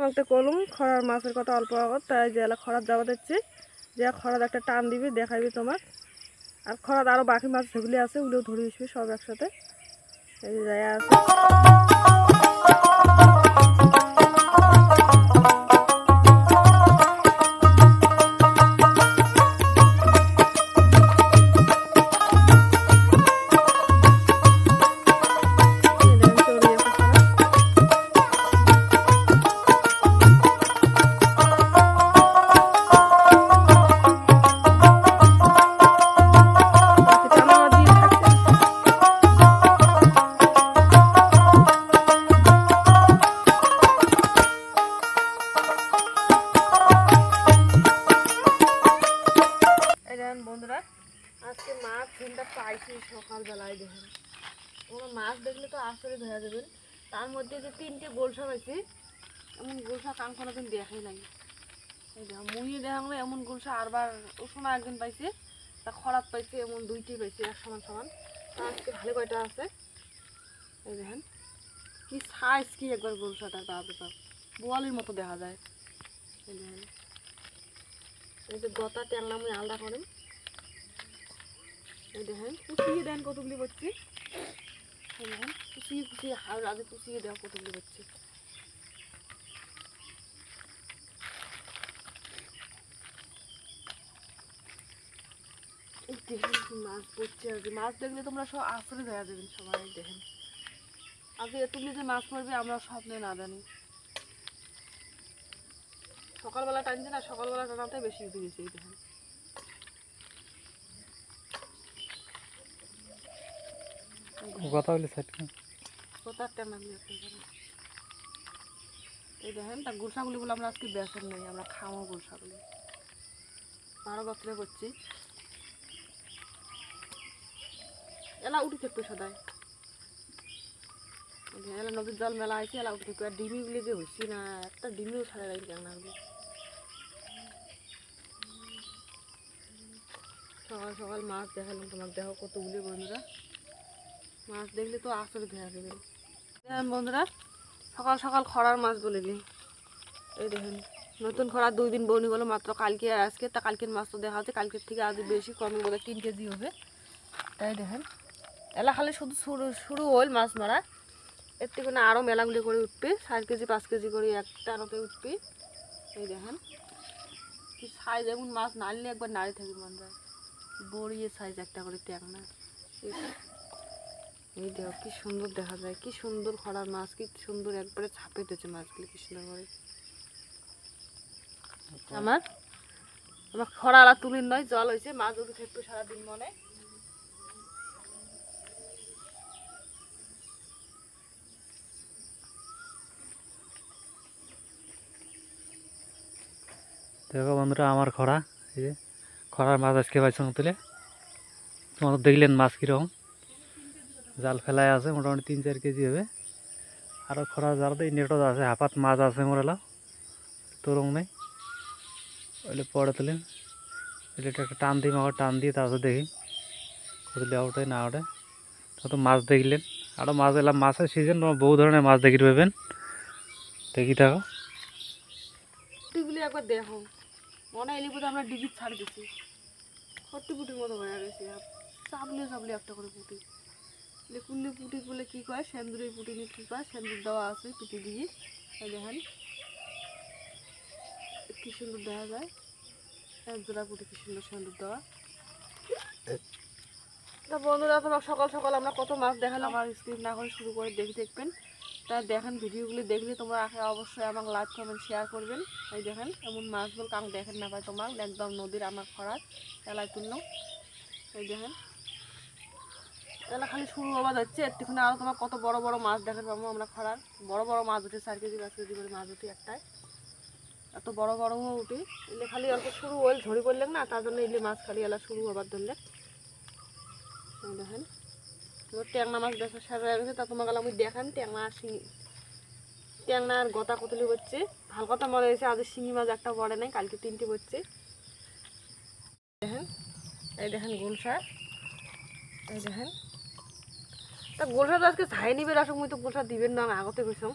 সকালতে কলম খরার মাছের কথা অল্প আগত তাই যে এলা খরার যাওয়া দিচ্ছি যে খরার একটা টান দিবি দেখাইবি তোমার আর খরার আরও বাকি মাছ যেগুলি আছে ওগুলো ধরে আসবি সব একসাথে এই যে জায়গা আছে বন্ধুরা আজকে মাছ তিনটা পাইছি সকালবেলায় দেখেন ওরা মাছ দেখলে তো আশ্চর্য হয়ে যাবেন তার মধ্যে যে তিনটে গোলসা পাইছি এমন গোলসা কাঙ্কনা দিন দেখাই নাই এই দেখো মুড়িয়ে দেখালো এমন গোলসা আরবার ওষুধ একদিন পাইছে তা খরাত পাইছে এমন দুইটি পাইছে এক সমান সমান তা আজকে ভালো কয়টা আছে এই দেখেন কি সাইজ কি একবার গোলসাটার বাবা বোয়ালির মতো দেখা যায় এই দেখেন এই যে গতা ট্যাংলা মুই আলাদা করেন এই দেখেন কুচিয়ে দেন কতগুলি করছি এই দেখেন কুচিয়ে আগে কুচিয়ে দেওয়া কতগুলি করছি দেখেন কি মাছ পড়ছে আর কি মাছ দেখলে তোমরা সব আশ্চর্য হয়ে যাবেন সবাই দেখেন আজকে তুমি যে মাছ পড়বে আমরা স্বপ্নে না জানি সকালবেলা টানছে না সকালবেলা টানাতে বেশি উঠে গেছে এই দেখেন এই দেখেন তা গুলশাগুলি বলে আমরা আজকে বেসন নেই আমরা খাওয়া গুলশাগুলি 12 বছরে করছি এলা উঠি থাকতো সদাই এলা নদীর জল মেলা আছে এলা উঠি থাকতো আর ডিমিগুলি যে হয়েছি না একটা ডিমিও ছাড়া রাখি কেন সকাল সকাল মাছ দেখালাম তোমার দেখো কতগুলি বন্ধুরা মাছ দেখলে তো আশ্চর্য দেখা যাবে বন্ধুরা সকাল সকাল খরার মাছ বলে দিই এই দেখেন নতুন খরা 2 দিন বনি গেলো মাত্র কালকে আর আজকে তা কালকের মাছ তো দেখা যাচ্ছে কালকের থেকে আজ বেশি কমে বলে 3 কেজি হবে তাই দেখেন এলা খালি শুধু শুরু হল মাছ মারা এর থেকে না আরও মেলাগুলি করে উঠবে 4 কেজি 5 কেজি করে একটা আরতে উঠবে এই দেখেন কি সাইজ এমন মাছ নাড়লে একবার নাড়ি থাকি মন যায় বড়িয়ে সাইজ একটা করে ট্যাংনা এই দেখো কি সুন্দর দেখা যায় কি সুন্দর খরার মাছ কি সুন্দর একবারে ছাপে দিয়েছে মাছগুলি কি সুন্দর করে আমার খরা আলা তুলির নয় জল হয়েছে মাছ উঠে থাকতো সারাদিন মনে দেখো বন্ধুরা আমার খরা এই যে খরার মাছ আজকে পাইছো তুলে তোমাদের দেখলেন মাছ কীরকম জাল ফেলায় আছে মোটামুটি 3-4 কেজি হবে আরও খরা জালতে নেটও আছে হাফাত মাছ আছে মোরেলা তোরং নেই ওইলে পরে তুলেন এটা একটা টান দিই মাকে টান দিয়ে তারপর দেখি কতলে ওঠে না ওঠে তো মাছ দেখলেন আরও মাছ এলাম মাছের সিজন বহু ধরনের মাছ দেখি পাবেন দেখি থাকো একবার দেখো মনে এলি বোধ আমরা ডিগি ছাড়ি দিচ্ছি সত্যি পুটির মতো হয়ে গেছে চাবলে একটা করে পুটি কুল্লি পুটি বলে কি কয় সেন্দুরের পুটি নিয়ে কী কয় সেন্দুর দেওয়া আছে পুটি দিয়ে দেখেন কি সুন্দর দেখা যায় এক জোড়া পুটি কি সুন্দর সেন্দুর দেওয়া তা বন্ধুরা তোমার সকাল সকাল আমরা কত মাছ দেখালাম আমার স্ক্রিন না করে শুরু করে দেখবেন তাই দেখেন ভিডিওগুলি দেখলে তোমরা অবশ্যই আমাকে লাইক কমেন্ট শেয়ার করবেন এই দেখেন এমন মাছগুলো কাম দেখেন না পাই তোমার একদম নদীর আমার খরার এলাকায় তুললাম এই দেখেন এলা খালি শুরু হওয়া যাচ্ছে একটুখানি আরও তোমার কত বড় বড় মাছ দেখেন পাবো আমরা খরার বড় বড় মাছ উঠে 4 কেজি 5 কেজি করে মাছ উঠে একটাই এত বড় বড়ও উঠে এলে খালি অল্প শুরু হল ঝরি পড়লেন না তার জন্য এলে মাছ খালি এলা শুরু হবার ধরলে দেখেন ট্যাংনা মাছ দেখা সারা গেছে তা তোমাকে আমি দেখান ট্যাংনার গতা কতলি হচ্ছে ভাল কথা মনে হয়েছে আজ শিঙি মাছ একটা পড়ে নাই কালকে 3টে হচ্ছে দেখেন এই দেখেন গোলসা এই দেখেন তা গোলসা তো আজকে ছাই নিবে আসুক মুই তো গোলসা দিবেন না আমি আগতে কইসাম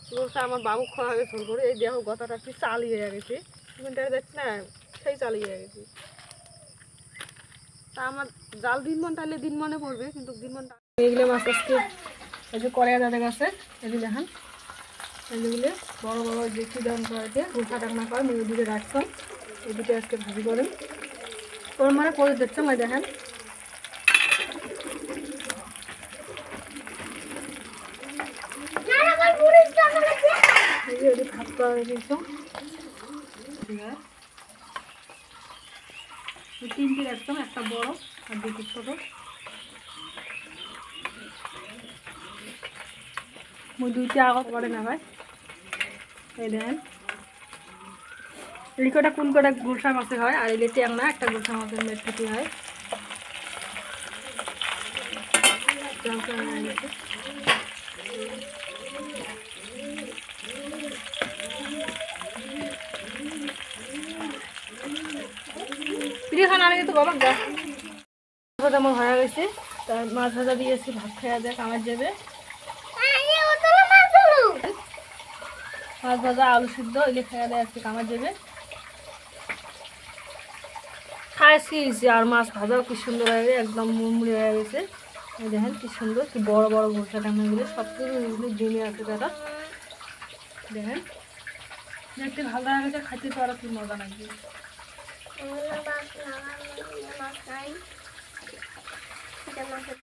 বলছে আমার বাবু খাওয়া আগে ঝোল করে এই দেখো গতাটা কি চালিয়ে গেছে চিকেনটা দেখছি না সেই চালিয়ে গেছে তা আমার জাল দিন মন তাহলে দিন মনে পড়বে কিন্তু দিন মনটা এগুলো মাছ আজকে এই যে কড়াইয়া দাদা গাছে এগুলো দেখেন এগুলো বড় বড় যে কি দাম করেছে গুছা টাকনা করে মেয়ে দিকে রাখতাম এই দুটো আজকে ভাজি করেন তোর মানে করে দেখছো না দেখেন ভাত করা দিয়েছ তিনটি রাখতাম একটা বড় আর দুটি ছোট দুইটা আগত করে না ভাই এই দেখেন এই কটা কোন কটা গুলশা মাছে হয় আর এলে ট্যাংনা একটা গুলশা মাছের মেট্রিটি হয় পিঠে খানা আনে তো বাবা গা আমার হয়ে গেছে তার মাছ ভাজা দিয়েছি ভাত খাওয়া দেখ আমার যাবে মাছ ভাজা আলু সিদ্ধ এলে খাওয়া দেয় আজকে কামার যাবে খাইছি আর মাছ ভাজাও কি সুন্দর হয়ে গেছে একদম মুড়মুড়ি হয়ে গেছে দেখেন কি সুন্দর কি বড় বড় গোলসা টাঙাগুলো সব কিছু জমে আছে দাদা দেখেন দেখতে ভালো হয়ে গেছে খাইতে তো আরো কি মজা লাগবে